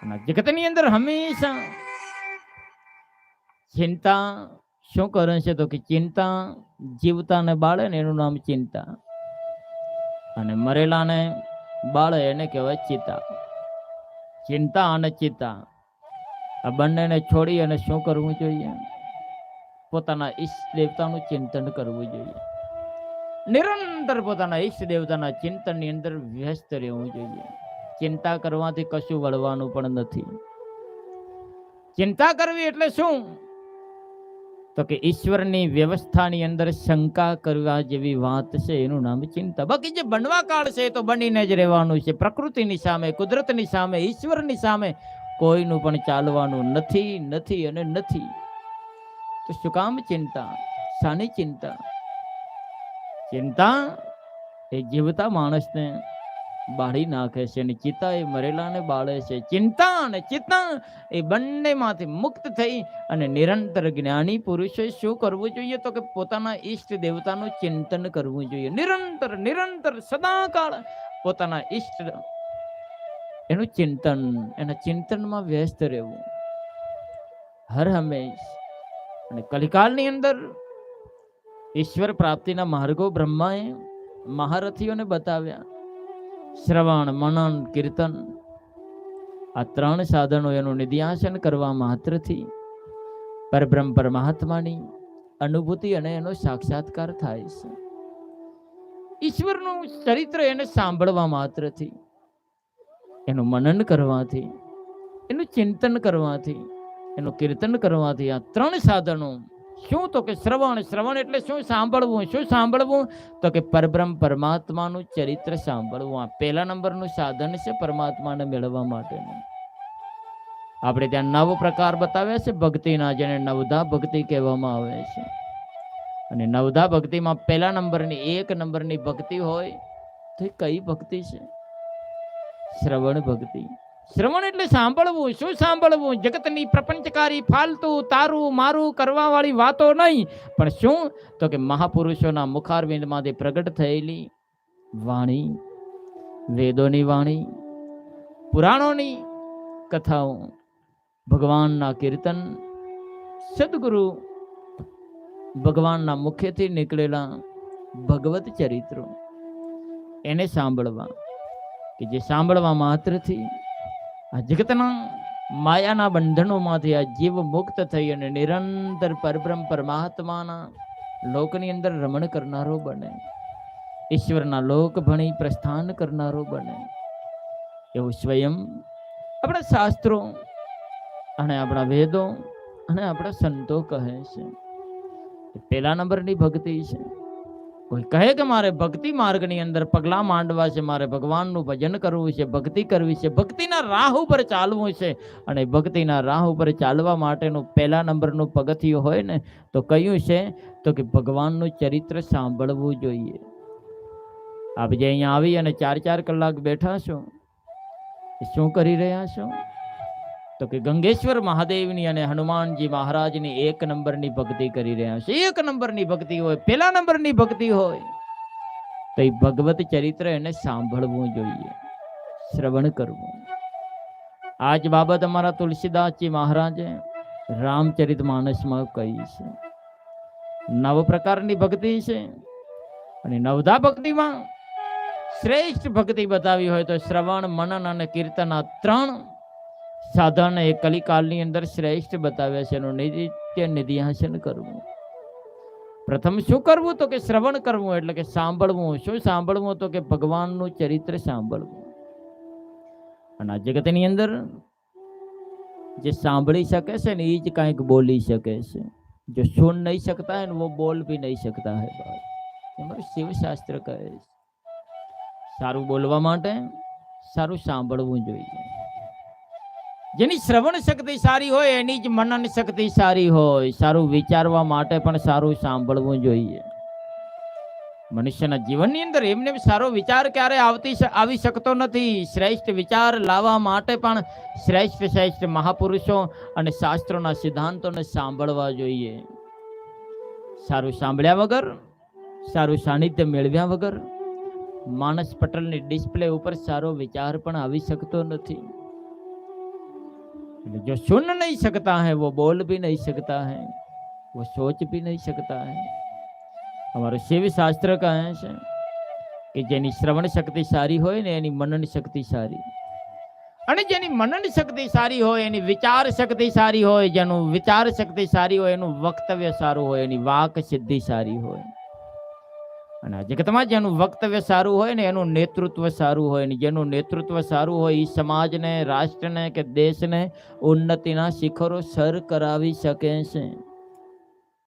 અને જગતની અંદર હંમેશા ચિંતા શું કરે છે તો કે ચિંતા જીવતાને બાળે ને એનું નામ ચિંતા, અને મરેલાને બાળે એને કહેવાય ચિતા. ચિંતા અને ચિતા આ બંનેને છોડી અને શું કરવું જોઈએ? પોતાના ઈષ્ટ દેવતાનું ચિંતન કરવું જોઈએ. નિરંતર પોતાના ઈષ્ટ દેવતાના ચિંતનની અંદર વ્યસ્ત રહેવું જોઈએ. ચિંતા કરવાથી કશું વળવાનું પણ નથી. ચિંતા કરવી એટલે શું? તો કે ઈશ્વરની વ્યવસ્થાની અંદર શંકા કરવા જેવી વાત છે, એનું નામ ચિંતા. બાકી જે બનવા કાળ છે તો બનીને જ રહેવાનું છે. પ્રકૃતિની સામે, કુદરતની સામે, ઈશ્વરની સામે કોઈનું પણ ચાલવાનું નથી, નથી અને નથી. તો શું કામ ચિંતા? શાની ચિંતા? ચિંતા એ જીવતા માણસને બાળી નાખે છે, અને ચિતા એ મરેલાને બાળે છે. ચિંતા અને ચિતા એ બંનેમાંથી મુક્ત થઈ અને નિરંતર જ્ઞાની પુરુષોએ શું કરવું જોઈએ? તો કે પોતાના ઈષ્ટ દેવતાનું ચિંતન કરવું જોઈએ. નિરંતર નિરંતર સદાકાળ પોતાના ઈષ્ટ એનું ચિંતન, એના ચિંતનમાં વ્યસ્ત રહેવું હર હંમેશ. અને કલિકાલની અંદર ઈશ્વર પ્રાપ્તિના માર્ગો બ્રહ્માએ મહારથીઓને બતાવ્યા. શ્રવણ, મનન, કીર્તન, આ 3 સાધનો એનું નિધ્યાસન કરવા માત્રથી પરબ્રહ્મ પરમાત્માની અનુભૂતિ અને એનો સાક્ષાત્કાર થાય છે. ઈશ્વરનું ચરિત્ર એને સાંભળવા માત્રથી, એનું મનન કરવાથી, એનું ચિંતન કરવાથી, એનું કીર્તન કરવાથી, આ 3 સાધનો શું? તો કે શ્રવણ. શ્રવણ એટલે શું? સાંભળવું. શું સાંભળવું? તો કે પરબ્રહ્મ પરમાત્માનું ચરિત્ર સાંભળવું. આ 1લા નંબરનું સાધન છે પરમાત્માને મેળવવા માટેનું. આપણે ત્યાં 9 પ્રકાર બતાવ્યા છે ભક્તિના, જેને 9ધા ભક્તિ કહેવામાં આવે છે. અને 9ધા ભક્તિમાં 1લા નંબરની 1 નંબરની ભક્તિ હોય તો એ કઈ ભક્તિ છે? શ્રવણ ભક્તિ. શ્રવણ એટલે સાંભળવું. શું સાંભળવું? જગતની પ્રપંચકારી ફાલતુ તારું મારું કરવા વાળી વાતો નહીં, પણ શું? તો કે મહાપુરુષોના મુખારવિંદમાંથી પ્રગટ થયેલી વાણી, વેદોની વાણી, પુરાણોની કથાઓ, ભગવાનના કીર્તન, સદગુરુ ભગવાનના મુખેથી નીકળેલા ભગવત ચરિત્રો, એને સાંભળવા. કે જે સાંભળવા માત્રથી આ જગતના માયાના બંધનોમાંથી આ જીવ મુક્ત થઈ અને નિરંતર પરબ્રહ્મ પરમાત્માના લોકની અંદર રમણ કરનારો બને, ઈશ્વરના લોક ભણી પ્રસ્થાન કરનારો બને, એવું સ્વયં આપણા શાસ્ત્રો અને આપણા વેદો અને આપણા સંતો કહે છે. 1લા નંબરની ભક્તિ છે. કોઈ કહે કે મારે ભક્તિ માર્ગની અંદર પગલાં માંડવા છે, મારે ભગવાનનું ભજન કરવું છે, ભક્તિ કરવી છે, ભક્તિના રાહ ઉપર ચાલવું છે, અને ભક્તિના રાહ ઉપર ચાલવા માટેનું 1લા નંબરનું પગથિયું હોય ને તો કયું છે? તો કે ભગવાનનું ચરિત્ર સાંભળવું જોઈએ. આપ જે અહીંયા આવી અને 4-4 કલાક બેઠા છો, શું કરી રહ્યા છો? તો કે ગંગેશ્વર મહાદેવની અને હનુમાનજી મહારાજની 1 નંબરની ભક્તિ કરી રહ્યા છે. 1 નંબરની ભક્તિ હોય, 1લા નંબરની ભક્તિ હોય તો એ ભગવત ચરિત્ર એને સાંભળવું જોઈએ, શ્રવણ કરવું. આ જ બાબત અમારા તુલસીદાસજી મહારાજે રામચરિત માનસમાં કહી છે. 9 પ્રકારની ભક્તિ છે, અને 9ધા ભક્તિમાં શ્રેષ્ઠ ભક્તિ બતાવી હોય તો શ્રવણ, મનન અને કીર્તન, આ 3 સાધન એ કલિકાલની અંદર શ્રેષ્ઠ બતાવ્યા છે. એનું નિત્ય નિધ્યાસન કરવું. પ્રથમ શું કરવું? તો કે શ્રવણ કરવું, એટલે કે સાંભળવું. શું સાંભળવું? તો કે ભગવાનનું ચરિત્ર સાંભળવું. અને આ જગતની અંદર જે સાંભળી શકે છે ને એ જ કાંઈક બોલી શકે છે. જો સુન નહીં શકતા है वो बोल भी नहीं सकता है. અમારું શિવશાસ્ત્ર કહે છે સારું બોલવા માટે સારું સાંભળવું જોઈએ. જેની શ્રવણ શક્તિ સારી હોય એની જ મનન શક્તિ સારી હોય. સારું વિચારવા માટે પણ સારું સાંભળવું જોઈએ. મનુષ્યના જીવનની અંદર એમને સારો વિચાર ક્યારે આવી શકતો નથી. શ્રેષ્ઠ વિચાર લાવવા માટે પણ શ્રેષ્ઠ મહાપુરુષો અને શાસ્ત્રોના સિદ્ધાંતોને સાંભળવા જોઈએ. સારું સાંભળ્યા વગર, સારું સાનિધ્ય મેળવ્યા વગર માનસ પટલની ડિસ્પ્લે ઉપર સારો વિચાર પણ આવી શકતો નથી. जो सुन नहीं सकता है वो बोल भी नहीं सकता है, वो सोच भी नहीं सकता है। हमारे शिव शास्त्र का अंश है कि जेनी श्रवण शक्ति सारी होय ने एनी मनन शक्ति सारी, અને જેની મનન શક્તિ સારી હોય, એની વિચાર શક્તિ સારી હોય, જેનું વિચાર શક્તિ સારી હોય, એનું વક્તવ્ય સારું હોય, એની વાક સિદ્ધિ સારી હોય. અને આ જગતમાં જેનું વક્તવ્ય સારું હોય ને એનું નેતૃત્વ સારું હોય ને જેનું નેતૃત્વ સારું હોય એ સમાજને, રાષ્ટ્રને કે દેશને ઉન્નતિના શિખરો સર કરાવી શકે છે.